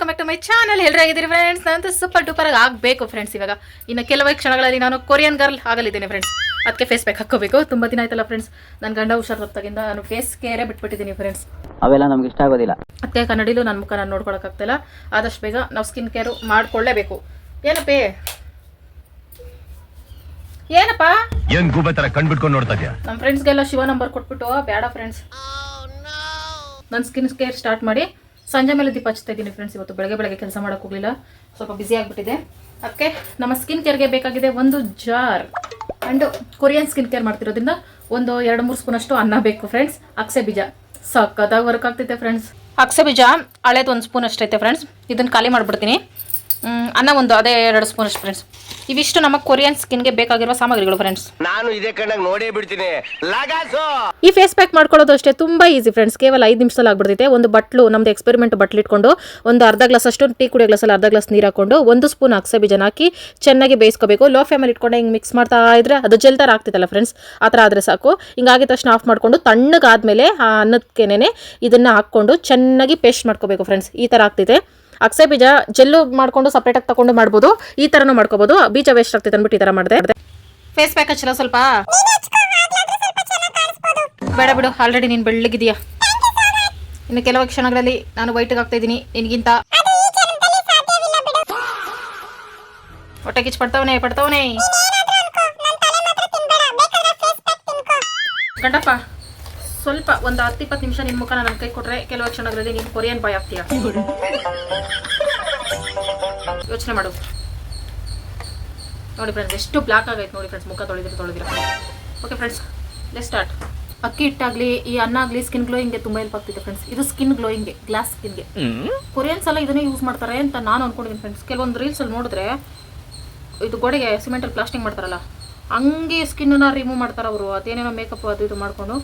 Welcome back to my channel. ಎಲ್ಲರೂ ಆಗಿದ್ದೀರಿ friends. ನಾನಂತೂ ಸೂಪರ್ ಡೂಪರ್ ಆಗಬೇಕು ಫ್ರೆಂಡ್ಸ್. ಇವಾಗ ಇನ್ನು ಕೆಲವೇ ಕ್ಷಣಗಳಲ್ಲಿ ನಾನು ಕೊರಿಯನ್ ಗರ್ಲ್ ಆಗಲಿದ್ದೇನೆ ಫ್ರೆಂಡ್ಸ್. ಅದಕ್ಕೆ ಫೇಸ್ ಪ್ಯಾಕ್ ಹಾಕೋಬೇಕು. ತುಂಬ ದಿನ ಆಯ್ತಲ್ಲ ಫ್ರೆಂಡ್ಸ್, ನನ್ನ ಗಂಡ ಹುಷಾರು ತಪ್ಪಾಗಿಂದ ನಾನು ಫೇಸ್ ಕೇರೇ ಬಿಟ್ಬಿಟ್ಟಿದ್ದೀನಿ ಫ್ರೆಂಡ್ಸ್. ಅವೆಲ್ಲ ನಮ್ಗೆ ಇಷ್ಟ ಆಗೋದಿಲ್ಲ. ಅದಕ್ಕೆ ಕನ್ನಡಿಲೂ ನನ್ನ ಮುಖ ನಾನು ನೋಡ್ಕೊಳಕ್ಕಾಗ್ತಿಲ್ಲ. ಆದಷ್ಟು ಬೇಗ ನಾವು ಸ್ಕಿನ್ ಕೇರು ಮಾಡ್ಕೊಳ್ಳೇಬೇಕು. ಏನಪ್ಪೇ ಏನಪ್ಪ ಏನ್ ಗೂಬೆ ತರ ಕಣ್ಬಿಟ್ಕೊಂಡು ನೋಡ್ತಾ ಇದ್ಯಾ? ನಮ್ಮ ಫ್ರೆಂಡ್ಸ್ಗೆಲ್ಲ ಶಿವ ನಂಬರ್ ಕೊಟ್ಬಿಟ್ಟು ಬೇಡ ಫ್ರೆಂಡ್ಸ್, ನನ್ನ ಸ್ಕಿನ್ ಕೇರ್ ಸ್ಟಾರ್ಟ್ ಮಾಡಿ ಸಂಜೆ ಮೇಲೆ ದೀಪ ಹಚ್ತಾ ಇದ್ದೀನಿ ಫ್ರೆಂಡ್ಸ್. ಇವತ್ತು ಬೆಳಗ್ಗೆ ಕೆಲಸ ಮಾಡೋಕೆ ಹೋಗಲಿಲ್ಲ, ಸ್ವಲ್ಪ ಬ್ಯುಸಿ ಆಗಿಬಿಟ್ಟಿದೆ. ಅದಕ್ಕೆ ನಮ್ಮ ಸ್ಕಿನ್ ಕೇರ್ಗೆ ಬೇಕಾಗಿದೆ ಒಂದು jar. And Korean skin care ಮಾಡ್ತಿರೋದ್ರಿಂದ ಒಂದು 2-3 ಸ್ಪೂನ್ ಅಷ್ಟು ಅನ್ನ ಬೇಕು ಫ್ರೆಂಡ್ಸ್. ಅಕ್ಸೆ ಬೀಜ ಸಕ್ಕತ್ತಾಗಿ ವರ್ಕ್ ಆಗ್ತೈತೆ ಫ್ರೆಂಡ್ಸ್. ಅಕ್ಸೆ ಬೀಜ ಹಳೇದು 1 ಸ್ಪೂನ್ ಅಷ್ಟೈತೆ ಫ್ರೆಂಡ್ಸ್. ಇದನ್ನು ಖಾಲಿ ಮಾಡಿಬಿಡ್ತೀನಿ. ಅನ್ನ ಒಂದು ಅದೇ 2 ಸ್ಪೂನ್ ಅಷ್ಟು ಫ್ರೆಂಡ್ಸ್. ಇವಿಷ್ಟು ನಮ್ಮ ಕೊರಿಯನ್ ಸ್ಕಿನ್ಗೆ ಬೇಕಾಗಿರುವ ಸಾಮಗ್ರಿಗಳು ಫ್ರೆಂಡ್ಸ್. ನಾನು ಇದೇ ಕಣ್ಣಾಗ ನೋಡೇ ಬಿಡ್ತೀನಿ. ಈ ಫೇಸ್ ಪ್ಯಾಕ್ ಮಾಡ್ಕೊಳ್ಳೋದು ಅಷ್ಟೇ ತುಂಬ ಈಸಿ ಫ್ರೆಂಡ್ಸ್. ಕೇವಲ 5 ನಿಮಿಷದಲ್ಲಿ ಆಗ್ಬಿಡ್ತೈತೆ. ಒಂದು ಬಟ್ಲು, ನಮ್ದು ಎಕ್ಸ್ಪೆರಿಮೆಂಟ್ ಬಟ್ಲು ಇಟ್ಕೊಂಡು ಒಂದು ಅರ್ಧ ಗ್ಲಾಸ್ ಅಷ್ಟು ಟೀ ಕುಡಿಯೋ ಗ್ಲಾಸಲ್ಲಿ ಅರ್ಧ ಗ್ಲಾಸ್ ನೀರು ಹಾಕೊಂಡು 1 ಸ್ಪೂನ್ ಅಕ್ಸೆ ಬೀಜನ ಹಾಕಿ ಚೆನ್ನಾಗಿ ಬೇಯಿಸ್ಕೋಬೇಕು. ಲೋ ಫ್ಲೇಮಲ್ಲಿ ಇಟ್ಕೊಂಡು ಹಿಂಗೆ ಮಿಕ್ಸ್ ಮಾಡ್ತಾ ಇದ್ರೆ ಅದು ಜೆಲ್ ಥರ ಆಗ್ತೈತಲ್ಲ ಫ್ರೆಂಡ್ಸ್, ಆ ಥರ ಆದರೆ ಸಾಕು. ಹಿಂಗಾಗಿದ ತಕ್ಷಣ ಆಫ್ ಮಾಡಿಕೊಂಡು ತಣ್ಣಗಾದ್ಮೇಲೆ ಆ ಅನ್ನದಕ್ಕೇನೆ ಇದನ್ನು ಹಾಕ್ಕೊಂಡು ಚೆನ್ನಾಗಿ ಪೇಸ್ಟ್ ಮಾಡ್ಕೋಬೇಕು ಫ್ರೆಂಡ್ಸ್. ಈ ಥರ ಆಗ್ತೈತೆ. ಅಕ್ಸೆ ಬೀಜ ಜೆಲ್ಲು ಮಾಡ್ಕೊಂಡು ಸಪ್ರೇಟಾಗಿ ತಗೊಂಡು ಮಾಡ್ಬೋದು, ಈ ಥರನೂ ಮಾಡ್ಕೋಬೋದು. ಬೀಜ ವೇಸ್ಟ್ ಆಗ್ತೈತೆ ಅಂದ್ಬಿಟ್ಟು ಈ ಥರ ಮಾಡಿದೆ. ಫೇಸ್ ಪ್ಯಾಕ್ ಹಚ್ಚಲ್ಲ ಸ್ವಲ್ಪ ಬೇಡ ಬಿಡು, ಆಲ್ರೆಡಿ ನೀನು ಬೆಳ್ಳಗಿದೆಯಾ. ಇನ್ನು ಕೆಲವು ಕ್ಷಣಗಳಲ್ಲಿ ನಾನು ವೈಟ್ಗೆ ಆಗ್ತಾ ಇದ್ದೀನಿ ನಿನಗಿಂತ. ಹೊಟ್ಟೆ ಕಿಚ್ಚು ಪಡ್ತಾವನೆ ಗಂಡಪ್ಪ. ಸ್ವಲ್ಪ ಒಂದು 10-20 ನಿಮಿಷ ನಿನ್ನ ಮುಖ ನನ್ನ ಕೈ ಕೊಟ್ಟರೆ ಕೆಲವು ಕ್ಷಣಗಳಲ್ಲಿ ನೀನು ಕೊರಿಯನ್ ಬಾಯ್ ಆಗ್ತೀಯ. ಯೋಚನೆ ಮಾಡು. ನೋಡಿ ಫ್ರೆಂಡ್ಸ್, ಎಷ್ಟು ಬ್ಲ್ಯಾಕ್ ಆಗೈತೆ ನೋಡಿ ಫ್ರೆಂಡ್ಸ್, ಮುಖ ತೊಳೆದಿರ. Okay friends, let's start. ಅಕ್ಕಿ ಹಿಟ್ಟಾಗಲಿ ಈ ಅನ್ನ ಆಗಲಿ ಸ್ಕಿನ್ ಗ್ಲೋಯಿಂಗ್ಗೆ ತುಂಬ ಹೆಲ್ಪ್ ಆಗ್ತಿದೆ ಫ್ರೆಂಡ್ಸ್. ಇದು ಸ್ಕಿನ್ ಗ್ಲೋಯಿಂಗ್ಗೆ, ಗ್ಲಾಸ್ ಸ್ಕಿನ್ಗೆ. ಕೊರಿಯನ್ಸ್ ಎಲ್ಲ ಇದನ್ನೇ ಯೂಸ್ ಮಾಡ್ತಾರೆ ಅಂತ ನಾನು ಅಂದ್ಕೊಂಡಿದ್ದೀನಿ ಫ್ರೆಂಡ್ಸ್. ಕೆಲವೊಂದು ರೀಲ್ಸಲ್ಲಿ ನೋಡಿದ್ರೆ ಇದು ಗೋಡೆಗೆ ಸಿಮೆಂಟಲ್ಲಿ ಪ್ಲಾಸ್ಟಿಂಗ್ ಮಾಡ್ತಾರಲ್ಲ, ಹಂಗೆ ಸ್ಕಿನ್ನನ್ನು ರಿಮೂವ್ ಮಾಡ್ತಾರೆ ಅವರು. ಅದೇನೇನೋ ಮೇಕಪ್ ಅದು ಇದು ಮಾಡಿಕೊಂಡು.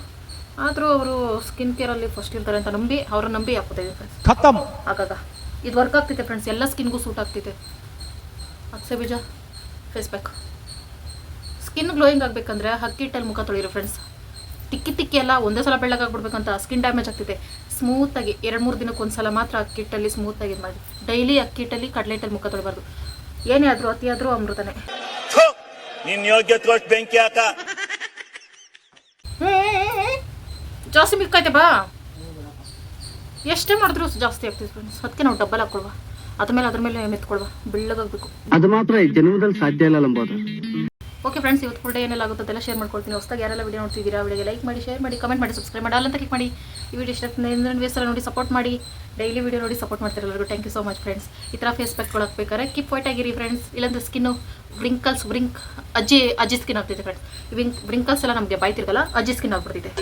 ಆದರೂ ಅವರು ಸ್ಕಿನ್ ಕೇರಲ್ಲಿ ಫಸ್ಟ್ ಇರ್ತಾರೆ ಅಂತ ನಂಬಿ ಹಾಕೋತಾ ಇದೆ ಫ್ರೆಂಡ್ಸ್. ಆಗಾಗ ಇದು ವರ್ಕ್ ಆಗ್ತೈತೆ ಫ್ರೆಂಡ್ಸ್, ಎಲ್ಲ ಸ್ಕಿನ್ಗೂ ಸೂಟ್ ಆಗ್ತೈತೆ. ಅಕ್ಸೆ ಬೀಜ ಫೇಸ್ ಪ್ಯಾಕ್. ಸ್ಕಿನ್ ಗ್ಲೋಯಿಂಗ್ ಆಗಬೇಕಂದ್ರೆ ಅಕ್ಕಿ ಹಿಟ್ಟಲ್ಲಿ ಮುಖ ತೊಳಿರೋ ಫ್ರೆಂಡ್ಸ್. ತಿಕ್ಕಿ ಎಲ್ಲ ಒಂದೇ ಸಲ ಬೆಳ್ಳಗಾಗ್ಬಿಡ್ಬೇಕಂತ ಸ್ಕಿನ್ ಡ್ಯಾಮೇಜ್ ಆಗ್ತೈತೆ. ಸ್ಮೂತಾಗಿ 2-3 ದಿನಕ್ಕೊಂದ್ಸಲ ಮಾತ್ರ ಅಕ್ಕಿ ಹಿಟ್ಟಲ್ಲಿ ಸ್ಮೂತಾಗಿ ಇದು ಮಾಡಿ. ಡೈಲಿ ಅಕ್ಕಿ ಹಿಟ್ಟಲ್ಲಿ ಕಡಲೆ ಹಿಟ್ಟಲ್ಲಿ ಮುಖ ತೊಳಿಬಾರ್ದು. ಏನೇ ಆದರೂ ಅತಿಯಾದರೂ ಅಮೃತನೇ. ಜಾಸ್ತಿ ಮಿಕ್ಕೈತೆ ಬಾ, ಎಷ್ಟೇ ಮಾಡಿದ್ರು ಜಾಸ್ತಿ ಆಗ್ತೈತೆ ಫ್ರೆಂಡ್ಸ್. ಅದಕ್ಕೆ ನಾವು ಡಬ್ಬಲ್ ಹಾಕೊಳ್ವಾ, ಅದ್ರ ಮೇಲೆ ಮೆತ್ಕೊಳ್ವಾ, ಬೆಳ್ಳಗಾಗಬೇಕು. ಅದು ಮಾತ್ರ ಈ ಜನ್ಮದಲ್ಲಿ ಸಾಧ್ಯ ಇಲ್ಲ ನಂಬೋದು. ಓಕೆ ಫ್ರೆಂಡ್ಸ್, ಇವತ್ತು ಫುಲ್ ಡೇ ಏನೆಲ್ಲ ಆಗುತ್ತೆ ಅದೆಲ್ಲ ಶೇರ್ ಮಾಡ್ಕೊಳ್ತೀನಿ. ಹೊಸದಾಗಿ ಯಾರೆಲ್ಲ ವಿಡಿಯೋ ನೋಡ್ತಿದ್ದೀರಾ ವಿಡಿಯೋಗೆ ಲೈಕ್ ಮಾಡಿ, ಶೇರ್ ಮಾಡಿ, ಕಮೆಂಟ್ ಮಾಡಿ, ಸಬ್ಸ್ಕ್ರೈಬ್ ಮಾಡಿ, ಅಲ್ಲಂತ ಕ್ಲಿಕ್ ಮಾಡಿ. ಈ ವಿಡಿಯೋ ಇಷ್ಟ ವೇಸಲ್ಲ ನೋಡಿ ಸಪೋರ್ಟ್ ಮಾಡಿ. ಡೈಲಿ ವಿಡಿಯೋ ನೋಡಿ ಸಪೋರ್ಟ್ ಮಾಡ್ತಾರೆ ಎಲ್ಲರಿಗೂ. Thank you so much friends. ಈ ಥರ ಫೇಸ್ ಪ್ಯಾಕ್ಗಳು ಹಾಕ್ಬೇಕಾದ್ರೆ ಕೀಪ್ ವೈಟ್ ಆಗಿರಿ ಫ್ರೆಂಡ್ಸ್. ಇಲ್ಲಾಂದ್ರೆ ಸ್ಕಿನ್ನು ಅಜ್ಜಿ ಸ್ಕಿನ್ ಆಗ್ತಿದೆ ಫ್ರೆಂಡ್ಸ್. ಬ್ರಿಂಕಲ್ಸ್ ಎಲ್ಲ ನಮಗೆ ಬಾಯ್ತಿರ್ಗಲ್ಲ, ಅಜ್ಜಿ ಸ್ಕಿನ್ ಆಗ್ಬಿಡ್ತಿದೆ.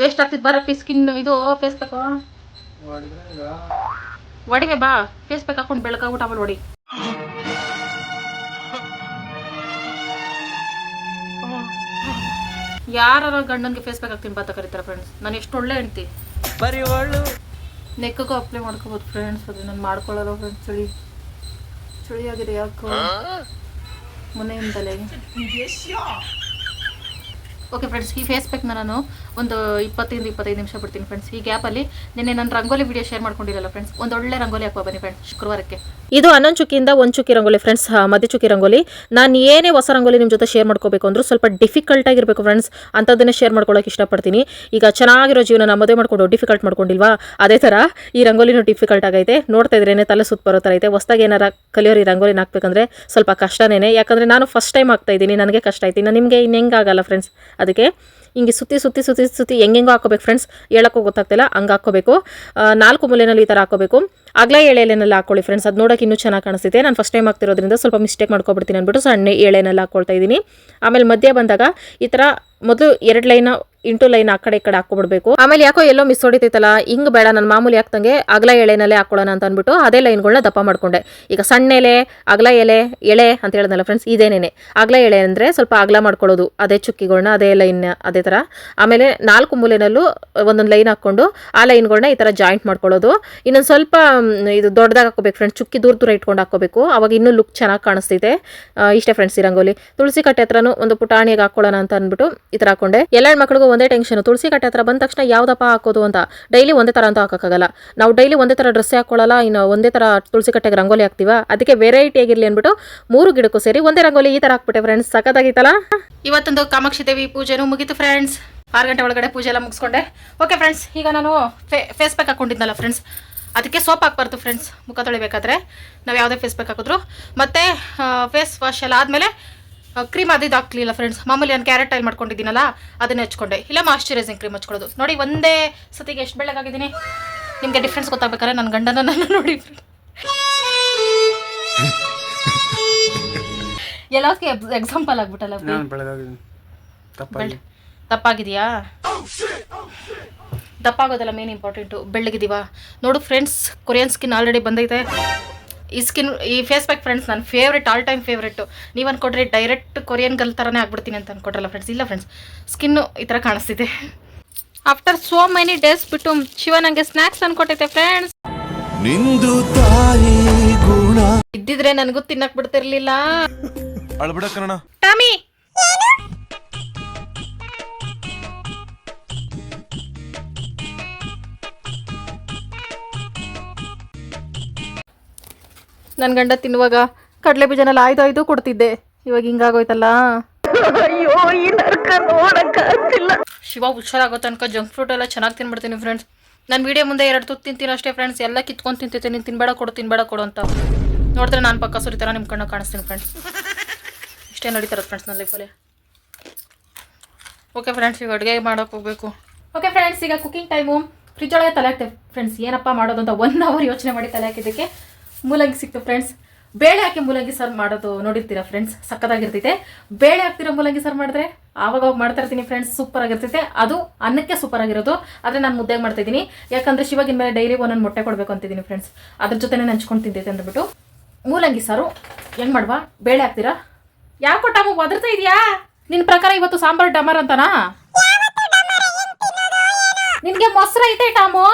ವೇಸ್ಟ್ ಆಗ್ತಿದ್ ಬರ ಸ್ಕಿನ್ ಇದು ಫೇಸ್ ಪ್ಯಾಕ್ ಒಡಿಗೆ ಬಾ. ಫೇಸ್ ಪ್ಯಾಕ್ ಹಾಕೊಂಡು ಬೆಳಕಾಗ್ಬಿಟ್ಟು ಆಮೇಲೆ ಹೊಡಿ. ಯಾರ ಗಂಡನ್ಗೆ ಫೇಸ್ ಪ್ಯಾಕ್ ಹಾಕ್ತೀನಿ ಬಾತ ಕರೀತಾರೆ ಫ್ರೆಂಡ್ಸ್. ನಾನು ಎಷ್ಟು ಒಳ್ಳೆ ಹೆಂಡ್ತಿ. ನೆಕ್ಗೂ ಅಪ್ಲೈ ಮಾಡ್ಕೋಬೋದು ಫ್ರೆಂಡ್ಸ್. ಅದು ನಾನು ಮಾಡ್ಕೊಳ್ಳೋದು ಫ್ರೆಂಡ್ಸ್. ಚಳಿ ಆಗಿದೆ ಯಾಕೋ ಮೊನ್ನೆಯಿಂದಲೇ. ಓಕೆ ಫ್ರೆಂಡ್ಸ್, ಈ ಫೇಸ್ ಪ್ಯಾಕ್ನ ನಾನು ಒಂದು 20-25 ನಿಮಿಷ ಬಿಡ್ತೀನಿ ಫ್ರೆಂಡ್ಸ್. ಈ ಗ್ಯಾಪಲ್ಲಿ ನಿನ್ನೆ ನಾನು ರಂಗೋಲಿ ವಿಡಿಯೋ ಶೇರ್ ಮಾಡ್ಕೊಂಡಿರಲ್ಲ ಫ್ರೆಂಡ್ಸ್, ಒಂದು ಒಳ್ಳೆ ರಂಗೋಲಿ ಹಾಕುವ ಬನ್ನಿ ಫ್ರೆಂಡ್ಸ್ ಶುಕ್ರವಾರಕ್ಕೆ. ಇದು 11 ಚುಕ್ಕಿಯಿಂದ 1 ಚುಕ್ಕಿ ರಂಗೋಲಿ ಫ್ರೆಂಡ್ಸ್, ಮಧ್ಯ ಚುಕ್ಕಿ ರಂಗೋಲಿ. ನಾನು ಏನೇ ಹೊಸ ರಂಗೋಲಿ ನಿಮ್ಮ ಜೊತೆ ಶೇರ್ ಮಾಡ್ಕೋಬೇಕು ಅಂದರೂ ಸ್ವಲ್ಪ ಡಿಫಿಕಲ್ಟ್ ಆಗಿರಬೇಕು ಫ್ರೆಂಡ್ಸ್, ಅಂಥದ್ದನ್ನೇ ಶೇರ್ ಮಾಡ್ಕೊಳ್ಳೋಕೆ ಇಷ್ಟಪಡ್ತೀನಿ. ಈಗ ಚೆನ್ನಾಗಿರೋ ಜೀವನ ಮದುವೆ ಮಾಡ್ಕೊಂಡು ಡಿಫಿಕಲ್ಟ್ ಮಾಡ್ಕೊಂಡಿಲ್ವಾ, ಅದೇ ಥರ ಈ ರಂಗೋಲಿನೂ ಡಿಫಿಕಲ್ಟ್ ಆಗೈತೆ. ನೋಡ್ತಾ ಇದ್ರೇನೆ ತಲೆ ಸುತ್ತ ಬರೋ ಥರ ಐತೆ. ಹೊಸದಾಗಿ ಏನಾರ ಕಲಿಯೋರು ಈ ರಂಗೋಲಿನ ಹಾಕ್ಬೇಕಂದ್ರೆ ಸ್ವಲ್ಪ ಕಷ್ಟನೇ, ಯಾಕಂದರೆ ನಾನು ಫಸ್ಟ್ ಟೈಮ್ ಆಗ್ತಾ ಇದ್ದೀನಿ, ನನಗೆ ಕಷ್ಟ ಆಯ್ತು. ಇನ್ನು ನಿಮಗೆ ಇನ್ನೆಂಗೆ ಆಗಲ್ಲ ಫ್ರೆಂಡ್ಸ್. ಅದಕ್ಕೆ ಹಿಂಗೆ ಸುತ್ತಿ ಹೆಂಗೆಂಗೋ ಹಾಕೋಬೇಕು ಫ್ರೆಂಡ್ಸ್. ಹೇಳೋಕ್ಕೂ ಗೊತ್ತಾಗ್ತಿಲ್ಲ, ಹಂಗೆ ಹಾಕ್ಕೋಬೇಕು. 4 ಮೂಲೆಯಲ್ಲಿ ಈ ಥರ ಹಾಕೋಬೇಕು. ಅಗಲ ಎಳೆನೆಲ್ಲ ಹಾಕೊಳ್ಳಿ ಫ್ರೆಂಡ್ಸ್, ಅದು ನೋಡೋಕೆ ಇನ್ನೂ ಚೆನ್ನಾಗಿ ಕಾಣಿಸುತ್ತೆ. ನಾನು ಫಸ್ಟ್ ಟೈಮ್ ಆಗ್ತಿರೋದ್ರಿಂದ ಸ್ವಲ್ಪ ಮಿಸ್ಟೇಕ್ ಮಾಡ್ಕೊಬಿಡ್ತೀನಿ ಅಂದ್ಬಿಟ್ಟು ಸಣ್ಣ ಎಳೆನೆಲ್ಲ ಹಾಕ್ಕೊಳ್ತಾ ಇದ್ದೀನಿ. ಆಮೇಲೆ ಮಧ್ಯ ಬಂದಾಗ ಈ ಥರ ಮೊದಲು 2 ಲೈನ್ ಇಂಟು ಲೈನ್ ಆ ಕಡೆ ಈ ಕಡೆ ಹಾಕ್ಕೊಬಿಡ್ಬೇಕು. ಆಮೇಲೆ ಯಾಕೋ ಎಲ್ಲೋ ಮಿಸ್ ಹೊಡಿತೈತಲ್ಲ, ಹಿಂಗೆ ಬೇಡ, ನಾನು ಮಾಮೂಲಿ ಹಾಕ್ದಂಗೆ ಅಗಲ ಎಳೆನಲ್ಲೇ ಹಾಕೊಳ್ಳೋಣ ಅಂತ ಅಂದ್ಬಿಟ್ಟು ಅದೇ ಲೈನ್ಗಳನ್ನ ದಪ್ಪ ಮಾಡ್ಕೊಂಡೆ. ಈಗ ಸಣ್ಣ ಎಲೆ, ಅಗಲ ಎಳೆ ಅಂತ ಹೇಳಿದ್ನಲ್ಲ ಫ್ರೆಂಡ್ಸ್, ಇದೇನೇನೆ. ಅಗಲ ಎಳೆ ಅಂದರೆ ಸ್ವಲ್ಪ ಅಗಲ ಮಾಡ್ಕೊಳ್ಳೋದು, ಅದೇ ಚುಕ್ಕಿಗಳನ್ನ ಅದೇ ಲೈನ್ ಅದೇ ಥರ. ಆಮೇಲೆ 4 ಮೂಲೆನಲ್ಲೂ ಒಂದೊಂದು ಲೈನ್ ಹಾಕ್ಕೊಂಡು ಆ ಲೈನ್ಗಳನ್ನ ಈ ಥರ ಜಾಯಿಂಟ್ ಮಾಡ್ಕೊಳ್ಳೋದು. ಇನ್ನೊಂದು ಸ್ವಲ್ಪ ಇದು ದೊಡ್ಡದಾಗಿ ಹಾಕೋಬೇಕು ಫ್ರೆಂಡ್ಸ್, ಚುಕ್ಕಿ ದೂರ ದೂರ ಇಟ್ಕೊಂಡು ಹಾಕೋಬೇಕು, ಅವಾಗ ಇನ್ನೂ ಲುಕ್ ಚೆನ್ನಾಗಿ ಕಾಣಿಸ್ತಿದೆ. ಇಷ್ಟೇ ಫ್ರೆಂಡ್ಸ್ ಈ ರಂಗೋಲಿ. ತುಳಸಿ ಕಟ್ಟೆ ಹತ್ರನೂ ಒಂದು ಪುಟಾಣಿಯಾಗಿ ಹಾಕೊಳ್ಳೋಣ ಅಂತ ಅಂದ್ಬಿಟ್ಟು ಈ ಥರ ಹಾಕೊಂಡೆ. ಎಲ್ಲ ಹೆಣ್ಮಕ್ಳಿಗೂ ಒಂದೇ ಟೆನ್ಷನ್, ತುಳಸಿ ಕಟ್ಟೆ ಹತ್ರ ಬಂದ ತಕ್ಷಣ ಯಾವ್ದಪ್ಪ ಹಾಕೋದು ಅಂತ. ಡೈಲಿ ಒಂದೇ ಥರ ಅಂತ ಹಾಕೋಕ್ಕಾಗಲ್ಲ, ನಾವು ಡೈಲಿ ಒಂದೇ ಥರ ಡ್ರೆಸ್ ಹಾಕೊಳ್ಳಲ್ಲ, ಇನ್ನು ಒಂದೇ ಥರ ತುಳಸಿ ಕಟ್ಟೆಗೆ ರಂಗೋಲಿ ಹಾಕ್ತೀವ, ಅದಕ್ಕೆ ವೆರೈಟಿ ಆಗಿರಲಿ ಅಂದ್ಬಿಟ್ಟು 3 ಗಿಡಕ್ಕೂ ಸೇರಿ ಒಂದೇ ರಂಗೋಲಿ ಈ ಥರ ಹಾಕ್ಬಿಟ್ಟೆ ಫ್ರೆಂಡ್ಸ್. ಸಖತ್ತಾಗಿತ್ತಲ್ಲ. ಇವತ್ತೊಂದು ಕಾಮಾಕ್ಷಿ ದೇವಿ ಪೂಜೆನೂ ಮುಗೀತು ಫ್ರೆಂಡ್ಸ್. 6 ಗಂಟೆ ಒಳಗಡೆ ಪೂಜೆ ಎಲ್ಲ ಮುಗಿಸ್ಕೊಂಡೆ. ಓಕೆ ಫ್ರೆಂಡ್ಸ್, ಈಗ ನಾನು ಫೇಸ್ ಪ್ಯಾಕ್ ಹಾಕೊಂಡಿದ್ನಲ್ಲ ಫ್ರೆಂಡ್ಸ್, ಅದಕ್ಕೆ ಸೋಪ್ ಹಾಕ್ಬಾರ್ದು ಫ್ರೆಂಡ್ಸ್ ಮುಖ ತೊಳಿಬೇಕಾದ್ರೆ, ನಾವು ಯಾವುದೇ ಫೇಸ್ ಪ್ಯಾಕ್ ಹಾಕಿದ್ರು. ಮತ್ತು ಫೇಸ್ ವಾಶ್ ಎಲ್ಲ ಆದಮೇಲೆ ಕ್ರೀಮ್ ಅದು ಹಾಕ್ಲಿಲ್ಲ ಫ್ರೆಂಡ್ಸ್. ಮಾಮೂಲಿ ನಾನು ಕ್ಯಾರೆಟ್ ಆಯಿಲ್ ಮಾಡ್ಕೊಂಡಿದ್ದೀನಲ್ಲ ಅದನ್ನ ಹಚ್ಕೊಂಡೆ, ಇಲ್ಲ ಮಾಯ್ಶ್ಚರೈಸಿಂಗ್ ಕ್ರೀಮ್ ಹಚ್ಕೊಳ್ಳೋದು. ನೋಡಿ ಒಂದೇ ಸತಿಗೆ ಎಷ್ಟು ಬೆಳ್ಳಗಾಗಿದ್ದೀನಿ. ನಿಮಗೆ ಡಿಫ್ರೆನ್ಸ್ ಗೊತ್ತಾಗಬೇಕಾದ್ರೆ ನನ್ನ ಗಂಡನ ನಾನು ನೋಡಿ ಎಲ್ಲಕ್ಕೆ ಎಕ್ಸಾಂಪಲ್ ಆಗ್ಬಿಟ್ಟಲ್ಲ. ದಪ್ಪಾಗಿದೆಯಾ? ದಪ್ಪಾಗೋದಲ್ಲ ಮೇನ್ ಇಂಪಾರ್ಟೆಂಟು, ಬೆಳ್ಳಗಿದೀವಾ ನೋಡು ಫ್ರೆಂಡ್ಸ್. ಕೊರಿಯನ್ ಸ್ಕಿನ್ ಆಲ್ರೆಡಿ ಬಂದೈತೆ. ಈ ಫೇಸ್ ಪ್ಯಾಕ್ ಫ್ರೆಂಡ್ಸ್ ನನ್ನ ಫೇವ್ರೆಟ್, ಆಲ್ ಟೈಮ್ ಫೇವ್ರೆಟ್ಟು. ನೀವು ಅಂದ್ಕೊಡ್ರಿ ಡೈರೆಕ್ಟ್ ಕೊರಿಯನ್ ಗರ್ಲ್ ಥರನೇ ಆಗ್ಬಿಡ್ತೀನಿ ಅಂತ ಅಂದ್ಕೊಟ್ರಲ್ಲ ಫ್ರೆಂಡ್ಸ್. ಇಲ್ಲ ಫ್ರೆಂಡ್ಸ್, ಸ್ಕಿನ್ನು ಈ ಥರ ಕಾಣಿಸ್ತಿದೆ. ಆಫ್ಟರ್ ಸೋ ಮೆನಿ ಡೇಸ್ ಬಿಟ್ಟು ಶಿವ ನನಗೆ ಸ್ನ್ಯಾಕ್ಸ್ ಅನ್ಕೊಟ್ಟೈತೆ ಫ್ರೆಂಡ್ಸ್. ನಿಂದು ತಾಯಿ ಗುಣ ಇದ್ದಿದ್ರೆ ನನಗೂ ತಿನ್ನಕ್ ಬಿಡ್ತಿರ್ಲಿಲ್ಲ. ಅಳ್ಬಿಡ ಕಣ ಟಾಮಿ ನನ್ನ ಗಂಡ ತಿನ್ನುವಾಗ ಕಡಲೆ ಬೀಜನೆಲ್ಲ ಆಯ್ದು ಕೊಡ್ತಿದ್ದೆ, ಇವಾಗ ಹಿಂಗಾಗೋಯ್ತಲ್ಲ. ಶಿವ ಹುಷಾರಾಗೋ ತನಕ ಜಂಕ್ ಫ್ರೂಟ್ ಎಲ್ಲ ಚೆನ್ನಾಗಿ ತಿನ್ಬಿಡ್ತೀನಿ ಫ್ರೆಂಡ್ಸ್. ನಾನು ವಿಡಿಯೋ ಮುಂದೆ 2 ತುತ್ತು ತಿಂತೀನಿ ಅಷ್ಟೇ ಫ್ರೆಂಡ್ಸ್, ಎಲ್ಲ ಕಿತ್ಕೊಂಡು ತಿಂತೈತೆ. ನೀನು ತಿನ್ಬೇಡ ಕೊಡು ಅಂತ ನೋಡಿದ್ರೆ ನಾನು ಪಕ್ಕ ಸುರಿತಾರ ನಿಮ್ಮ ಕಣ್ಣ ಕಾಣಿಸ್ತೀನಿ ಫ್ರೆಂಡ್ಸ್. ಇಷ್ಟೇ ನಡೀತಾರ ಫ್ರೆಂಡ್ಸ್ ನನ್ನ ಲೈಫಲ್ಲಿ. ಓಕೆ ಫ್ರೆಂಡ್ಸ್, ಈಗ ಅಡುಗೆ ಮಾಡೋಕೆ ಹೋಗಬೇಕು. ಓಕೆ ಫ್ರೆಂಡ್ಸ್, ಈಗ ಕುಕಿಂಗ್ ಟೈಮು. ಫ್ರಿಜ್ ಒಳಗೆ ತಲೆ ಹಾಕ್ತೇವೆ ಫ್ರೆಂಡ್ಸ್, ಏನಪ್ಪ ಮಾಡೋದು ಅಂತ 1 ಅವರ್ ಯೋಚನೆ ಮಾಡಿ ತಲೆ ಹಾಕಿದ್ದಕ್ಕೆ ಮೂಲಂಗಿ ಸಿಕ್ತು ಫ್ರೆಂಡ್ಸ್. ಬೇಳೆ ಹಾಕಿ ಮೂಲಂಗಿ ಸರ್ವ್ ಮಾಡೋದು ನೋಡಿರ್ತೀರಾ ಫ್ರೆಂಡ್ಸ್, ಸಕ್ಕತ್ತಾಗಿರ್ತೈತೆ. ಬೇಳೆ ಹಾಕ್ತಿರೋ ಮೂಲಂಗಿ ಸರ್ವ್ ಮಾಡಿದ್ರೆ ಆವಾಗ ಮಾಡ್ತಾ ಇರ್ತೀನಿ ಫ್ರೆಂಡ್ಸ್, ಸೂಪರ್ ಆಗಿರ್ತೈತೆ. ಅದು ಅನ್ನಕ್ಕೆ ಸೂಪರ್ ಆಗಿರೋದು. ಆದರೆ ನಾನು ಮುದ್ದೆಗೆ ಮಾಡ್ತಾಯಿದ್ದೀನಿ, ಯಾಕಂದರೆ ಶಿವಾಗಿನ ಮೇಲೆ ಡೈಲಿ ಒಂದೊಂದು ಮೊಟ್ಟೆ ಕೊಡಬೇಕು ಅಂತಿದ್ದೀನಿ ಫ್ರೆಂಡ್ಸ್. ಅದ್ರ ಜೊತೆ ಹಂಚ್ಕೊಂಡು ತಿಂತೈತೆ ಅಂದ್ಬಿಟ್ಟು ಮೂಲಂಗಿ ಸಾರು ಹೆಂಗೆ ಮಾಡುವ. ಬೇಳೆ ಹಾಕ್ತೀರಾ? ಯಾಕೋ ಟಾಮು ಒದರ್ತಾ ಇದೆಯಾ? ನಿನ್ನ ಪ್ರಕಾರ ಇವತ್ತು ಸಾಂಬಾರು ಡಮರ್ ಅಂತನಾ? ನಿನಗೆ ಮೊಸರು ಐತೆ ಟಾಮು?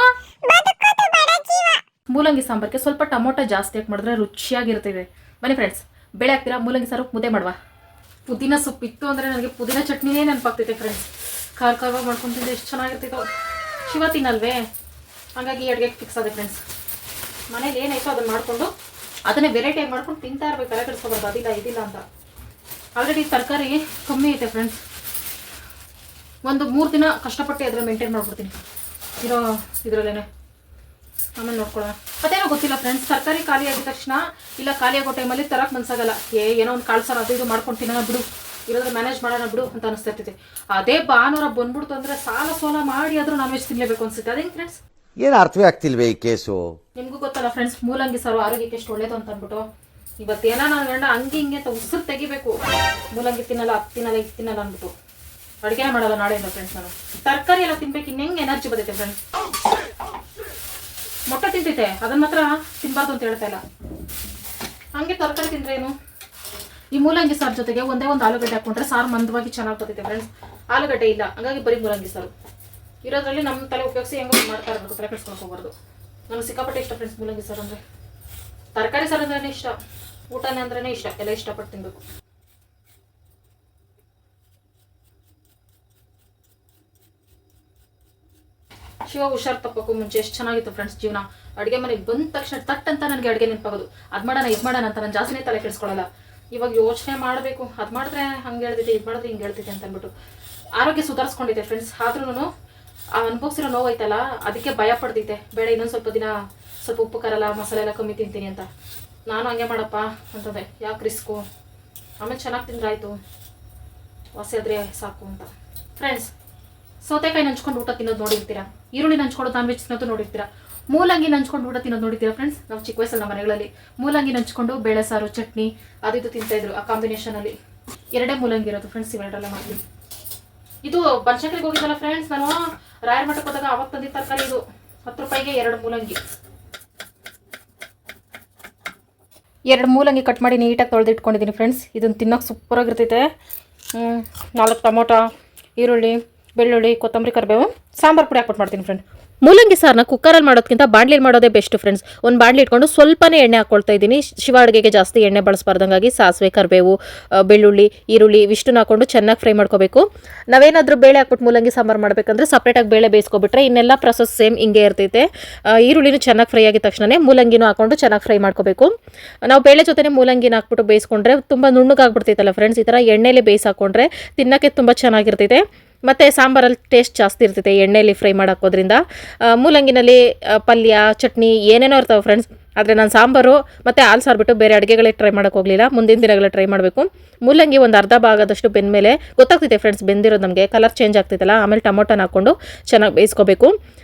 ಮೂಲಂಗಿ ಸಾಂಬಾರ್ಗೆ ಸ್ವಲ್ಪ ಟೊಮೊಟೊ ಜಾಸ್ತಿ ಹಾಕಿ ಮಾಡಿದ್ರೆ ರುಚಿಯಾಗಿರ್ತದೆ. ಬನ್ನಿ ಫ್ರೆಂಡ್ಸ್, ಬೇಳೆ ಹಾಕ್ತೀರಾ, ಮೂಲಂಗಿ ಸಾರು ಮುದ್ದೆ ಮಾಡುವ. ಪುದೀನ ಸೊಪ್ಪು ಇತ್ತು ಅಂದರೆ ನನಗೆ ಪುದೀನ ಚಟ್ನಿನೇ ನೆನಪಾಗ್ತೈತೆ ಫ್ರೆಂಡ್ಸ್. ಖಾರವಾಗಿ ಮಾಡ್ಕೊತಿದ್ದೆ, ಎಷ್ಟು ಚೆನ್ನಾಗಿರ್ತೈತೋ. ಶಿವ ತಿನ್ನಲ್ವೇ, ಹಾಗಾಗಿ ಅಡುಗೆಗೆ ಫಿಕ್ಸ್ ಆದೆ ಫ್ರೆಂಡ್ಸ್. ಮನೇಲಿ ಏನಾಯ್ತು ಅದನ್ನು ಮಾಡಿಕೊಂಡು ಅದನ್ನೇ ವೆರೈಟಿಯಾಗಿ ಮಾಡ್ಕೊಂಡು ತಿಂತಾ ಇರ್ಬೇಕು, ತಲೆ ಕೆಡಿಸ್ಕೊಬಾರ್ದು ಅದಿಲ್ಲ ಇದಿಲ್ಲ ಅಂತ. ಆಲ್ರೆಡಿ ತರಕಾರಿ ಕಮ್ಮಿ ಐತೆ ಫ್ರೆಂಡ್ಸ್. ಒಂದು 3 ದಿನ ಕಷ್ಟಪಟ್ಟು ಅದರ ಮೇಂಟೈನ್ ಮಾಡ್ಬಿಡ್ತೀನಿ ಇರೋ ಇದರಲ್ಲೇನೆ, ಆಮೇಲೆ ನೋಡ್ಕೊಳ್ಳೋಣ. ಮತ್ತೇನೋ ಗೊತ್ತಿಲ್ಲ ಫ್ರೆಂಡ್ಸ್, ತರಕಾರಿ ಖಾಲಿ ಆಗಿದ ತಕ್ಷಣ ಇಲ್ಲ ಖಾಲಿ ಆಗೋ ಟೈಮಲ್ಲಿ ತರಕ್ಕೆ ಮನ್ಸಾಗಲ್ಲ. ಏನೋ ಒಂದು ಕಾಳು ಸಾರು ಅದು ಇದು ಮಾಡ್ಕೊಂಡು ತಿನ್ನೋಣ ಬಿಡು, ಇರೋದ್ರ ಮ್ಯಾನೇಜ್ ಮಾಡೋಣ ಬಿಡು ಅಂತ ಅನಿಸ್ತಾ ಇರ್ತೈತೆ. ಅದೇ ಭಾನುವಾರ ಬಂದ್ಬಿಡ್ತು ಅಂದರೆ ಸಾಲ ಮಾಡಿ ಆದರೂ ನಾನ್ ವೆಜ್ ತಿನ್ನಲೇಬೇಕು ಅನ್ಸುತ್ತೆ. ಅದೇನು ಫ್ರೆಂಡ್ಸ್, ಏನು ಅರ್ಥವೇ ಆಗ್ತಿಲ್ವೇ ಈ ಕೇಸು? ನಿಮಗೂ ಗೊತ್ತಲ್ಲ ಫ್ರೆಂಡ್ಸ್, ಮೂಲಂಗಿ ಸಾರು ಆರೋಗ್ಯಕ್ಕೆ ಎಷ್ಟು ಒಳ್ಳೇದು ಅಂತ ಅಂದ್ಬಿಟ್ಟು ಇವತ್ತೇನೋ ನನ್ನ ಗಂಡ ಹಂಗೆ ಹಿಂಗೆ ಅಂತ ಉಸಿರು ತೆಗಿಬೇಕು. ಮೂಲಂಗಿ ತಿನ್ನಲ್ಲ, ಅದು ತಿನ್ನಲ್ಲ, ಇದು ತಿನ್ನಲ್ಲ ಅಂದ್ಬಿಟ್ಟು ಅಡುಗೆ ಮಾಡಲ್ಲ ನಾಳೆಯಿಂದ ಫ್ರೆಂಡ್ಸ್. ನಾನು ತರಕಾರಿ ಎಲ್ಲ ತಿನ್ಬೇಕು, ಇನ್ನೆಂಗೆ ಎನರ್ಜಿ ಬರ್ತೈತೆ ಫ್ರೆಂಡ್ಸ್. ಮೊಟ್ಟೆ ತಿಂತೈತೆ, ಅದನ್ನ ಮಾತ್ರ ತಿನ್ಬಾರ್ದು ಅಂತ ಹೇಳ್ತಾ ಇಲ್ಲ. ಹಂಗೆ ತರಕಾರಿ ತಿಂದ್ರೆ ಏನು. ಈ ಮೂಲಂಗಿ ಸಾರು ಜೊತೆಗೆ ಒಂದೇ ಒಂದು ಆಲೂಗಡ್ಡೆ ಹಾಕೊಂಡ್ರೆ ಸಾರು ಮಂದವಾಗಿ ಚೆನ್ನಾಗಿ ಬರ್ತೈತೆ ಫ್ರೆಂಡ್ಸ್. ಆಲೂಗಡ್ಡೆ ಇಲ್ಲ, ಹಾಗಾಗಿ ಬರೀ ಮೂಲಂಗಿ ಸಾರು ಇರೋದ್ರಲ್ಲಿ ನಮ್ಮ ತಲೆ ಉಪಯೋಗಿಸಿ ಹೆಂಗೋ ಮಾಡ್ತಾ ಇರಬೇಕು, ತಲೆ ಕೆಡ್ಸ್ಕೊಂಡು ಹೋಗ್ಬಾರ್ದು. ನನಗೆ ಸಿಕ್ಕಾಪಟ್ಟೆ ಇಷ್ಟ ಫ್ರೆಂಡ್ಸ್ ಮೂಲಂಗಿ ಸಾರು ಅಂದರೆ. ತರಕಾರಿ ಸಾರು ಅಂದ್ರೇ ಇಷ್ಟ, ಊಟನೇ ಅಂದ್ರೇ ಇಷ್ಟ, ಎಲ್ಲ ಇಷ್ಟಪಟ್ಟು ತಿನ್ಬೇಕು. ಶಿವ ಹುಷಾರು ತಪ್ಪಕ್ಕೂ ಮುಂಚೆ ಎಷ್ಟು ಚೆನ್ನಾಗಿತ್ತು ಫ್ರೆಂಡ್ಸ್ ಜೀವನ. ಅಡುಗೆ ಮನೆಗೆ ಬಂದ ತಕ್ಷಣ ತಟ್ ಅಂತ ನನಗೆ ಅಡುಗೆ ನೆನಪಾಗೋದು. ಅದು ಮಾಡೋಣ ಇದು ಮಾಡೋಣ ಅಂತ ನಾನು ಜಾಸ್ತಿನೇ ತಲೆ ಕೆಡಿಸ್ಕೊಳ್ಳಲ್ಲ. ಇವಾಗ ಯೋಚನೆ ಮಾಡಬೇಕು, ಅದು ಮಾಡಿದ್ರೆ ಹಂಗೆ ಹೇಳ್ತೈತೆ, ಇದು ಮಾಡಿದ್ರೆ ಹಿಂಗೆ ಹೇಳ್ತೈತೆ ಅಂತ ಅಂದ್ಬಿಟ್ಟು ಆರೋಗ್ಯ ಸುಧಾರಿಸ್ಕೊಂಡೈತೆ ಫ್ರೆಂಡ್ಸ್. ಆದ್ರೂ ಅನುಭವಿಸಿರೋ ನೋವು ಐತಲ್ಲ, ಅದಕ್ಕೆ ಭಯ ಪಡ್ತೈತೆ. ಬೇಡ ಇನ್ನೊಂದು ಸ್ವಲ್ಪ ದಿನ ಸ್ವಲ್ಪ ಉಪ್ಪು ಖಾರ ಮಸಾಲೆ ಎಲ್ಲ ಕಮ್ಮಿ ತಿಂತೀನಿ ಅಂತ. ನಾನು ಹಂಗೆ ಮಾಡಪ್ಪ ಅಂತಂದೆ, ಯಾಕೆ ರಿಸ್ಕು, ಆಮೇಲೆ ಚೆನ್ನಾಗಿ ತಿಂದ್ರೆ ಆಯಿತು, ವಾಸಿ ಆದರೆ ಸಾಕು ಅಂತ. ಫ್ರೆಂಡ್ಸ್, ಸೌತೆಕಾಯಿ ನಂಚ್ಕೊಂಡು ಊಟ ತಿನ್ನೋದು ನೋಡಿರ್ತೀರಾ, ಈರುಳ್ಳಿ ನಂಚ್ಕೊಂಡು ನಾನ್ ವೆಜ್ ತಿನ್ನೋದು ನೋಡಿರ್ತೀರಾ, ಮೂಲಂಗಿ ನಂಚ್ಕೊಂಡು ಊಟ ತಿನ್ನೋದು ನೋಡಿರ್ತೀರಾ ಫ್ರೆಂಡ್ಸ್. ನಾವು ಚಿಕ್ಕ ವಯಸ್ಸಲ್ಲಿ ನಮ್ಮ ಮನೆಗಳಲ್ಲಿ ಮೂಲಂಗಿ ನಂಚ್ಕೊಂಡು ಬೇಳೆ ಸಾರು ಚಟ್ನಿ ಅದಿದು ತಿಂತಾಯಿದ್ರು. ಆ ಕಾಂಬಿನೇಷನಲ್ಲಿ 2 ಮೂಲಂಗಿ ಇರೋದು ಫ್ರೆಂಡ್ಸ್, ಇವೆರಡರಲ್ಲೇ ಮಾಡ್ತೀವಿ. ಇದು ಬನಶಂಕರಿಗೆ ಹೋಗಿದ್ದಲ್ಲ ಫ್ರೆಂಡ್ಸ್, ನಾನು ರಾಯರ ಮಠಕ್ಕೆ ಹೋದಾಗ ಅವಾಗ ತಂದಿದ್ದ ತರಕಾರಿ ಇದು. 10 ರೂಪಾಯಿಗೆ 2 ಮೂಲಂಗಿ. 2 ಮೂಲಂಗಿ ಕಟ್ ಮಾಡಿ ನೀಟಾಗಿ ತೊಳೆದಿಟ್ಕೊಂಡಿದ್ದೀನಿ ಫ್ರೆಂಡ್ಸ್. ಇದನ್ನು ತಿನ್ನೋಕೆ ಸೂಪರಾಗಿರ್ತೈತೆ. 4 ಟೊಮೊಟೊ, ಈರುಳ್ಳಿ, ಬೆಳ್ಳುಳ್ಳಿ, ಕೊತ್ತಂಬರಿ, ಕರಿಬೇವು ಸಾಂಬಾರು ಪುಡಿ ಹಾಕ್ಬಿಟ್ಟು ಮಾಡ್ತೀನಿ ಫ್ರೆಂಡ್. ಮೂಲಂಗಿ ಸಾರನ್ನ ಕುಕ್ಕರಲ್ಲಿ ಮಾಡೋದಕ್ಕಿಂತ ಬಾಣಲಿಲಿ ಮಾಡೋದೇ ಬೆಸ್ಟ್ ಫ್ರೆಂಡ್ಸ್. ಒಂದು ಬಾಣಲಿ ಇಟ್ಕೊಂಡು ಸ್ವಲ್ಪನೇ ಎಣ್ಣೆ ಹಾಕ್ಕೊಳ್ತಾ ಇದ್ದೀನಿ. ಶಿವ ಅಡುಗೆಗೆ ಜಾಸ್ತಿ ಎಣ್ಣೆ ಬಳಸಬಾರ್ದಂಗಾಗಿ ಸಾಸಿವೆ, ಕರಿಬೇವು, ಬೆಳ್ಳುಳ್ಳಿ, ಈರುಳ್ಳಿ ಇವಿಷ್ಟನ್ನು ಹಾಕೊಂಡು ಚೆನ್ನಾಗಿ ಫ್ರೈ ಮಾಡ್ಕೋಬೇಕು. ನಾವೇನಾದರೂ ಬೇಳೆ ಹಾಕ್ಬಿಟ್ಟು ಮೂಲಂಗಿ ಸಾಂಬಾರು ಮಾಡಬೇಕಂದ್ರೆ ಸಪ್ರೇಟಾಗಿ ಬೇಳೆ ಬೇಯಿಸ್ಕೊಬಿಟ್ರೆ ಇನ್ನೆಲ್ಲ ಪ್ರೊಸೆಸ್ ಸೇಮ್ ಹಿಂಗೆ ಇರ್ತೈತೆ. ಈರುಳ್ಳಿನೂ ಚೆನ್ನಾಗಿ ಫ್ರೈ ಆಗಿದ ತಕ್ಷಣ ಮೂಲಂಗಿನೂ ಹಾಕೊಂಡು ಚೆನ್ನಾಗಿ ಫ್ರೈ ಮಾಡ್ಕೋಬೇಕು. ನಾವು ಬೇಳೆ ಜೊತೆ ಮೂಲಂಗಿನ ಹಾಕ್ಬಿಟ್ಟು ಬೇಯಿಸ್ಕೊಂಡ್ರೆ ತುಂಬ ನುಣ್ಣಗಾಗ್ಬಿಡ್ತೈತಲ್ಲ ಫ್ರೆಂಡ್ಸ್. ಈ ಥರ ಎಣ್ಣೆಲಿ ಬೇಯಿಸಿ ಹಾಕ್ಕೊಂಡ್ರೆ ತಿನ್ನೋಕ್ಕೆ ತುಂಬ ಚೆನ್ನಾಗಿರ್ತೈತೆ. ಮತ್ತು ಸಾಂಬಾರಲ್ಲಿ ಟೇಸ್ಟ್ ಜಾಸ್ತಿ ಇರ್ತೈತೆ ಎಣ್ಣೆಯಲ್ಲಿ ಫ್ರೈ ಮಾಡೋಕ್ಕೋದ್ರಿಂದ. ಮೂಲಂಗಿನಲ್ಲಿ ಪಲ್ಯ, ಚಟ್ನಿ ಏನೇನೋ ಇರ್ತಾವೆ ಫ್ರೆಂಡ್ಸ್. ಆದರೆ ನಾನು ಸಾಂಬಾರು ಮತ್ತು ಹಾಲು ಸಾರು ಬಿಟ್ಟು ಬೇರೆ ಅಡುಗೆಗಳಿಗೆ ಟ್ರೈ ಮಾಡೋಕ್ಕೆ ಹೋಗಲಿಲ್ಲ. ಮುಂದಿನ ದಿನಗಳ ಟ್ರೈ ಮಾಡಬೇಕು. ಮೂಲಂಗಿ ಒಂದು ಅರ್ಧ ಭಾಗದಷ್ಟು ಬೆಂದಮೇಲೆ ಗೊತ್ತಾಗ್ತೈತೆ ಫ್ರೆಂಡ್ಸ್ ಬೆಂದಿರೋದು ನಮಗೆ, ಕಲರ್ ಚೇಂಜ್ ಆಗ್ತೈತಲ್ಲ. ಆಮೇಲೆ ಟೊಮೊಟೊನ ಹಾಕ್ಕೊಂಡು ಚೆನ್ನಾಗಿ ಬೇಯಿಸ್ಕೋಬೇಕು.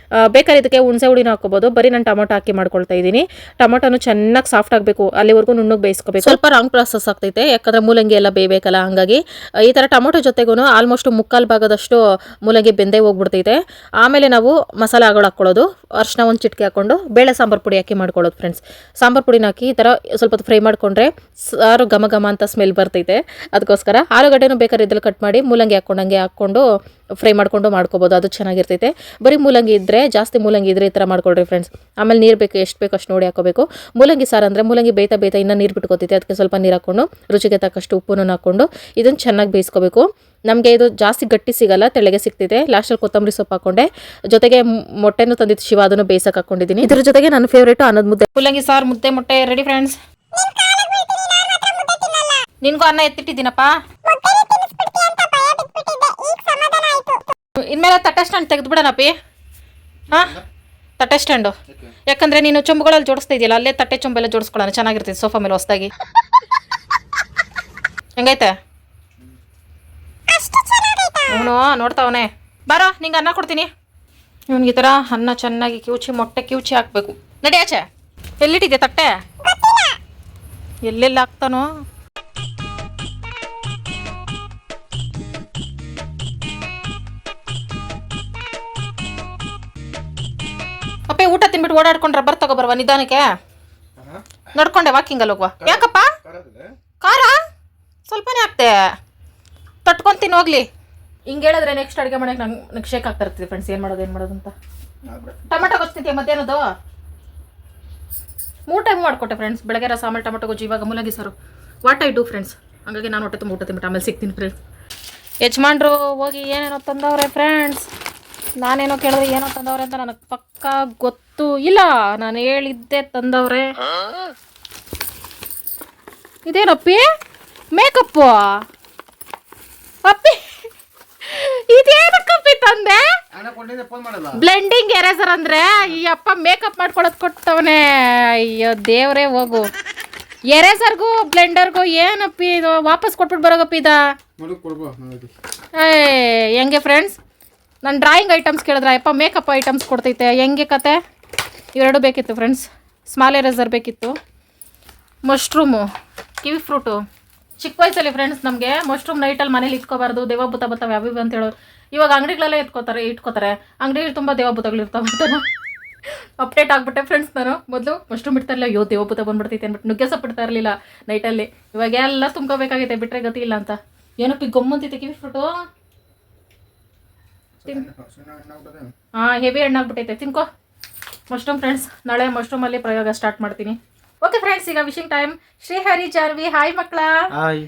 ಬೇಕಾದ್ರೆ ಇದಕ್ಕೆ ಹುಣಸೆ ಹುಳಿನೂ ಹಾಕ್ಕೋಬೋದು. ಬರೀ ನಾನು ಟೊಮೊಟೊ ಹಾಕಿ ಮಾಡ್ಕೊಳ್ತಾ ಇದ್ದೀನಿ. ಟೊಮೊಟೊನು ಚೆನ್ನಾಗಿ ಸಾಫ್ಟ್ ಆಗಬೇಕು, ಅಲ್ಲಿವರೆಗೂ ನುಣ್ಣಗೆ ಬೇಯಿಸ್ಕೋಬೇಕು. ಸ್ವಲ್ಪ ರಾಂಗ್ ಪ್ರಾಸೆಸ್ ಆಗ್ತೈತೆ, ಯಾಕಂದರೆ ಮೂಲಂಗಿ ಎಲ್ಲ ಬೇಯಬೇಕಲ್ಲ. ಹಾಗಾಗಿ ಈ ಥರ ಟೊಮೊಟೊ ಜೊತೆಗೂ ಆಲ್ಮೋಸ್ಟ್ ಮುಕ್ಕಾಲು ಭಾಗದಷ್ಟು ಮೂಲಂಗಿ ಬೆಂದೇ ಹೋಗ್ಬಿಡ್ತೈತೆ. ಆಮೇಲೆ ನಾವು ಮಸಾಲೆಗಳು ಹಾಕ್ಕೊಳ್ಳೋದು. ಅರ್ಶಿನ ಒಂದು ಚಿಟಿಕೆ ಹಾಕ್ಕೊಂಡು ಬೇಳೆ ಸಾಂಬಾರು ಪುಡಿ ಹಾಕಿ ಮಾಡ್ಕೊಳ್ಳೋದು ಫ್ರೆಂಡ್ಸ್. ಸಾಂಬಾರು ಪುಡಿನ ಹಾಕಿ ಈ ಥರ ಸ್ವಲ್ಪ ಹೊತ್ತು ಫ್ರೈ ಮಾಡಿಕೊಂಡ್ರೆ ಸಾರು ಘಮ ಘಮ ಅಂತ ಸ್ಮೆಲ್ ಬರ್ತೈತೆ. ಅದಕ್ಕೋಸ್ಕರ ಆಲೂಗಡ್ಡೆನೂ ಬೇಕಾದ್ರೆ ಇದ್ರಲ್ಲಿ ಕಟ್ ಮಾಡಿ ಮೂಲಂಗಿ ಹಾಕ್ಕೊಂಡು ಫ್ರೈ ಮಾಡ್ಕೋಬೋದು. ಅದು ಚೆನ್ನಾಗಿರ್ತೈತೆ. ಬರೀ ಮೂಲಂಗಿ ಇದ್ದರೆ, ಜಾಸ್ತಿ ಮೂಲಂಗಿ ಇದ್ದರೆ ಈ ಥರ ಮಾಡ್ಕೊಳ್ರಿ ಫ್ರೆಂಡ್ಸ್. ಆಮೇಲೆ ನೀರು ಬೇಕು, ಎಷ್ಟು ಬೇಕು ಅಷ್ಟು ನೋಡಿ ಹಾಕೋಬೇಕು. ಮೂಲಂಗಿ ಸಾರು ಅಂದರೆ ಮೂಲಂಗಿ ಬೇಯ್ತಾ ಇನ್ನೂ ನೀರು ಬಿಟ್ಕೋತೈತೆ. ಅದಕ್ಕೆ ಸ್ವಲ್ಪ ನೀರು ಹಾಕ್ಕೊಂಡು ರುಚಿಗೆ ತಕ್ಕಷ್ಟು ಉಪ್ಪನ್ನು ಹಾಕ್ಕೊಂಡು ಇದನ್ನು ಚೆನ್ನಾಗಿ ಬೇಯಿಸ್ಕೋಬೇಕು. ನಮಗೆ ಇದು ಜಾಸ್ತಿ ಗಟ್ಟಿ ಸಿಗಲ್ಲ, ತೆಳ್ಳಗೆ ಸಿಗ್ತಿದೆ. ಲಾಸ್ಟಲ್ಲಿ ಕೊತ್ತಂಬರಿ ಸೊಪ್ಪು ಹಾಕೊಂಡೆ, ಜೊತೆಗೆ ಮೊಟ್ಟೆನೂ ತಂದಿದ್ದು ಶಿವ, ಅದನ್ನು ಬೇಯಿಸಕ್ಕೆ ಹಾಕೊಂಡಿದ್ದೀನಿ. ಇದ್ರ ಜೊತೆಗೆ ನನ್ನ ಫೇವ್ರೇಟು ಅನ್ನದ ಮುದ್ದೆ. ಮೂಲಂಗಿ ಸಾರು, ಮುದ್ದೆ, ಮೊಟ್ಟೆ ರೆಡಿ ಫ್ರೆಂಡ್ಸ್. ನಿನ್ಗೂ ಅನ್ನ ಎತ್ತಿಟ್ಟಿದ್ದೀನಪ್ಪ. ಇನ್ಮೇಲೆ ತಟ್ಟೆ ಸ್ಟ್ಯಾಂಡ್ ತೆಗೆದುಬಿಡೋಣಪ್ಪಿ. ಹಾಂ, ತಟ್ಟೆ ಸ್ಟ್ಯಾಂಡು. ಯಾಕಂದರೆ ನೀನು ಚೊಂಬುಗಳಲ್ಲಿ ಜೋಡಿಸ್ತಾ ಇದೆಯಲ್ಲ, ಅಲ್ಲೇ ತಟ್ಟೆ ಚೊಂಬೆಲ್ಲ ಜೋಡಿಸ್ಕೊಳ್ಳೋಣ, ಚೆನ್ನಾಗಿರ್ತೈತೆ ಸೋಫಾ ಮೇಲೆ ಹೊಸದಾಗಿ. ಹೆಂಗೈತೆ ಅವನು? ನೋಡ್ತಾವನೆ. ಬಾರೋ, ನಿಂಗೆ ಅನ್ನ ಕೊಡ್ತೀನಿ. ಇವನಿಗೆ ಈ ಥರ ಅನ್ನ ಚೆನ್ನಾಗಿ ಕಿವುಚಿ, ಮೊಟ್ಟೆ ಕಿವುಚಿ ಹಾಕಬೇಕು. ನಡಿ ಆಚೆ. ಎಲ್ಲಿಟ್ಟಿದ್ದೆ ತಟ್ಟೆ? ಎಲ್ಲೆಲ್ಲಿ ಹಾಕ್ತಾನೋ. ಅಪ್ಪೆ ಊಟ ತಿನ್ಬಿಟ್ಟು ಓಡಾಡ್ಕೊಂಡು ರಬ್ಬರ್ ತಗೊಬರ್ವಾ ನಿಧಾನಕ್ಕೆ. ನಡ್ಕೊಂಡೆ ವಾಕಿಂಗಲ್ಲಿ ಹೋಗುವ. ಯಾಕಪ್ಪ ಖಾರ ಸ್ವಲ್ಪನೇ ಹಾಕ್ತೆ, ತಟ್ಕೊಂತೀನಿ ಹೋಗ್ಲಿ. ಹಿಂಗೆ ಹೇಳಿದ್ರೆ ನೆಕ್ಸ್ಟ್ ಅಡುಗೆ ಮಾಡೋಕೆ ನಂಗೆ ಶೇಕ್ ಆಗ್ತಾ ಇರ್ತೀವಿ ಫ್ರೆಂಡ್ಸ್. ಏನು ಮಾಡೋದು ಅಂತ. ಟೊಮೆಟೊ ಗೊತ್ತಿದೆಯಾ ಮಧ್ಯಾಹ್ನದು? 3 ಟೈಮ್ ಮಾಡಿಕೊಟ್ಟೆ ಫ್ರೆಂಡ್ಸ್. ಬೆಳಗ್ಗೆ ರಸ, ಆಮೇಲೆ ಟೊಮೆಟೊ ಗೊಜ್ಜು, ಇವಾಗ ಮೂಲಂಗಿ ಸಾರು. What I do friends. ಹಾಗಾಗಿ ನಾನು ಹೊಟ್ಟೆ ತುಂಬ ಊಟ ತಿನ್ಬಿಟ್ಟು ಆಮೇಲೆ ಸಿಗ್ತೀನಿ ಫ್ರೆಂಡ್ಸ್. ಯಜಮಾನ್ರು ಹೋಗಿ ಏನೇನೋ ತಂದವ್ರೆ ಫ್ರೆಂಡ್ಸ್. ನಾನೇನೋ ಕೇಳಿದ್ರೆ ಏನೋ ತಂದವ್ರೆ ಅಂತ ನನಗೆ ಪಕ್ಕಾ ಗೊತ್ತು ಇಲ್ಲ. ನಾನು ಹೇಳಿದ್ದೆ ತಂದವ್ರೆ. ಇದೇನಪ್ಪಿ? ಮೇಕಪ್ಪು ಅಪ್ಪಿ, ಇದೇನಕ್ಕಪ್ಪಿ ತಂದೆ? ಬ್ಲೆಂಡಿಂಗ್ ಎರೇಸರ್ ಅಂದ್ರೆ ಈ ಅಪ್ಪ ಮೇಕಪ್ ಮಾಡ್ಕೊಳ್ಳೋದು ಕೊಟ್ಟವನೇ. ಅಯ್ಯೋ ದೇವ್ರೇ, ಹೋಗು. ಎರೇಸರ್ಗೂ ಬ್ಲೆಂಡರ್ಗೂ ಏನಪ್ಪಿ ಇದು? ವಾಪಸ್ ಕೊಟ್ಬಿಟ್ಟು ಬರೋಗಪ್ಪಿ ಇದ. ಹೆಂಗೆ ಫ್ರೆಂಡ್ಸ್? ನಾನು ಡ್ರಾಯಿಂಗ್ ಐಟಮ್ಸ್ ಕೇಳಿದ್ರೆ ಅಪ್ಪ ಮೇಕಪ್ ಐಟಮ್ಸ್ ಕೊಡ್ತೈತೆ. ಹೆಂಗೆ ಕತೆ? ಇವೆರಡು ಬೇಕಿತ್ತು ಫ್ರೆಂಡ್ಸ್. ಸ್ಮಾಲ್ ಎರೇಸರ್ ಬೇಕಿತ್ತು. ಮಶ್ರೂಮು, ಕಿವಿ ಫ್ರೂಟು. ಚಿಕ್ಕ ವಯಸ್ಸಲ್ಲಿ ಫ್ರೆಂಡ್ಸ್ ನಮಗೆ ಮಶ್ರೂಮ್ ನೈಟಲ್ಲಿ ಮನೇಲಿ ಇಟ್ಕೋಬಾರ್ದು, ದೇವಭೂತ ಬರ್ತಾವೆ ಅವಿವೆ ಅಂತ ಹೇಳೋದು. ಇವಾಗ ಅಂಗಡಿಗಳೆಲ್ಲ ಇಟ್ಕೋತಾರೆ. ಅಂಗಡಿಯಲ್ಲಿ ತುಂಬ ದೇವಭೂತಗಳಿರ್ತಾವೆ ಅಂತ ಅಪ್ಡೇಟ್ ಆಗಿಬಿಟ್ಟೆ ಫ್ರೆಂಡ್ಸ್. ನಾನು ಮೊದಲು ಮಶ್ರೂಮ್ ಇಡ್ತಾ ಇರಲಿಲ್ಲ, ಅಯ್ಯೋ ದೇವಭೂತ ಬಂದ್ಬಿಡ್ತೈತೆ ಅಂದ್ಬಿಟ್ಟು ನುಗ್ಗೆ ಸೊಪ್ಪು ಇಡ್ತಾ ಇರಲಿಲ್ಲ ನೈಟಲ್ಲಿ. ಇವಾಗ ಎಲ್ಲ ತುಂಬ್ಕೋಬೇಕಾಗೈತೆ, ಬಿಟ್ಟರೆ ಗತಿ ಇಲ್ಲ ಅಂತ. ಏನಪ್ಪ ಗಮ್ಮಂತೈತೆ ಕಿವಿ ಫ್ರೂಟು. ಹಾಂ, ಹೆವಿ ಹಣ್ಣಾಗ್ಬಿಟ್ಟೈತೆ, ತಿನ್ಕೋ ಮಶ್ರೂಮ್ ಫ್ರೆಂಡ್ಸ್. ನಾಳೆ ಮಶ್ರೂಮಲ್ಲಿ ಪ್ರಯೋಗ ಸ್ಟಾರ್ಟ್ ಮಾಡ್ತೀನಿ. ಓಕೆ ಫ್ರೆಂಡ್ಸ್, ಈಗ wishing time. Shrihari Jarvi hi ಮಕ್ಕಳ. ಹಾಯ್.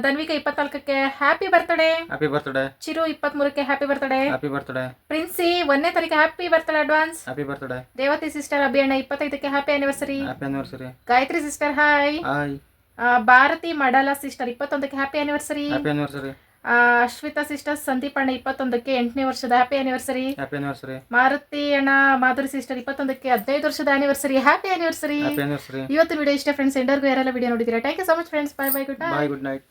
ಧನ್ವಿಕಾ 24ಕ್ಕೆ happy birthday. Happy birthday. Chiru 23ಕ್ಕೆ happy birthday. Happy birthday. Princy 1ನೇ ತಾರೀಕು happy birthday advance. Happy birthday. Revathi sister ಅಭಿಯಣ್ಣ 25ಕ್ಕೆ happy anniversary. Happy anniversary. Gayathri sister hi. Hi. Bharathi Madala sister 21ಕ್ಕೆ happy anniversary. Happy anniversary. Ashwitha sister Sandeep ಅಣ್ಣ 21ಕ್ಕೆ 8ನೇ ವರ್ಷದ happy anniversary. Happy anniversary. Maruti ಅಣ್ಣ ಮಾಧುರಿ ಸಿಸ್ಟರ್ 21ಕ್ಕೆ 15 ವರ್ಷದ anniversary. Happy anniversary. Happy anniversary. ಇವತ್ತು ವಿಡಿಯೋ ಇಷ್ಟ ಫ್ರೆಂಡ್ಸ್. ಎಂಡರ್ಗೂ ಯಾರೆಲ್ಲ ವಿಡಿಯೋ ನೋಡಿದ್ದೀರಾ? Thank you so much friends. Bye bye, good night. Bye, good night.